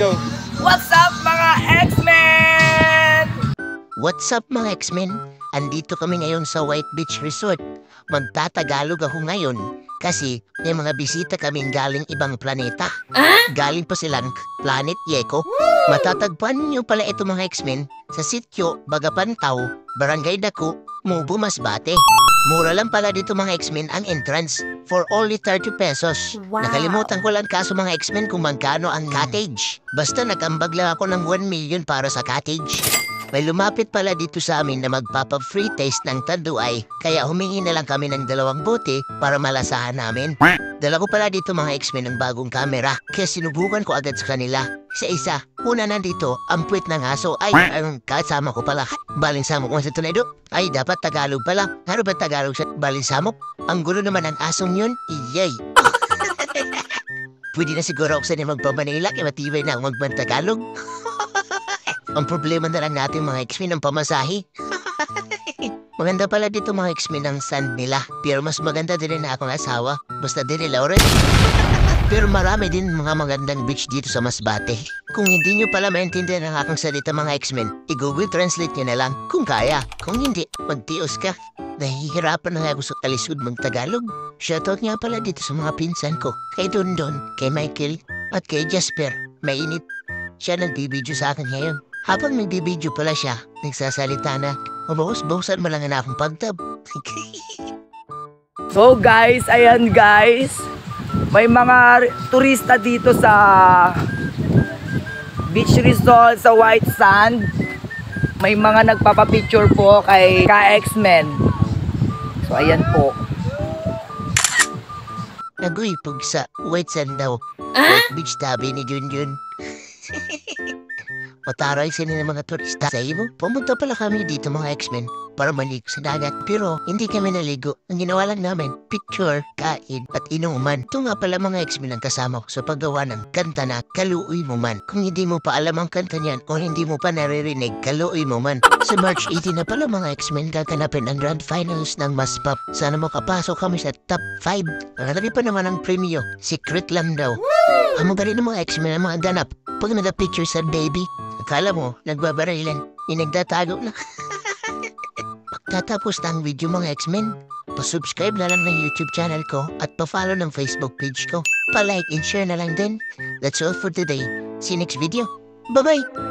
go. What's up mga X-Men? What's up mga X-Men? Andito kami ngayon sa White Beach Resort. Magtatagalog ako ngayon kasi may mga bisita kaming galing ibang planeta. Galing pa silang Planet Yeko. Matatagpuan niyo pala ito mga X-Men sa sitio Bagapantaw, Barangay Dako, Mubo, Masbate. Mura lang pala dito mga X-Men ang entrance for only 30 pesos. Wow. Nakalimutan ko lang kaso mga X-Men kung magkano ang cottage. Basta nag-ambag lang ako ng 1 million para sa cottage. May lumapit pala dito sa amin na magpapa-free taste ng tanduay, kaya humingi na lang kami ng 2 bote para malasahan namin. Dala ko pala dito mga X-Men ng bagong camera, kaya sinubukan ko agad sa kanila. Isa-isa, una nandito, ang puwit ng aso. Ay, ang kasama ko pala. Balinsamok mo sa tunay do. Ay, dapat Tagalog pala. Ano ba Tagalog sa balinsamok? Ang gulo naman ang asong yun. Iyay. Pwede na siguro ako sa niya magpamanila, kaya matibay na ako magman-Tagalog. Ang problema na lang natin mga X-Men ang pamasahe. Maganda pala dito mga X-Men ang sand nila. Pero mas maganda din na akong asawa. Basta din nila oras. Pero marami din mga magandang beach dito sa Masbate. Kung hindi nyo pala maintindihan ang aking salita mga X-Men, i-Google Translate nyo na lang kung kaya. Kung hindi, magtios ka. Nahihirapan na ako sa kalisod mag-Tagalog. Shoutout nga pala dito sa mga pinsan ko. Kay Dondon, kay Michael, at kay Jasper. Mainit. Siya nagbibideo sa akin ngayon. Habang nagbibideo pala siya, nagsasalita na, mabawas-bawasan mo lang na akong pagtab. So guys, ayan guys. May mga turista dito sa beach resort sa White Sand. May mga nagpapapicture po kay Ka-X-Men. So ayan po. Naguyipog sa White Sand daw. White Beach tabi ni Junjun. Mataray sila ng mga turista sa iyo. Pumunta pala kami dito mga X-Men para maligo sa dagat. Pero hindi kami naligo. Ang ginawa lang namin, picture, kain, at inuman. Ito nga pala mga X-Men ang kasama ko sa paggawa ng kanta na Kaluoy Mo Man. Kung hindi mo pa alam ang kanta niyan o hindi mo pa naririnig, Kaluoy Mo Man. Sa March 18 na pala mga X-Men gaganapin ang Grand Finals ng Maspap. Sana makapasok kami sa top 5. Nakalagay pa naman ang premyo. Secret lang daw. Amo ba rin ng mga X-Men ang mga ganap? Pag nag-picture sa baby, akala mo, nagbabarilan, nagtatago na. Pagtatapos na ang video mga X-Men, pa-subscribe na lang ng YouTube channel ko at pa-follow ng Facebook page ko. Pa-like and share na lang din. That's all for today. See you next video. Bye-bye!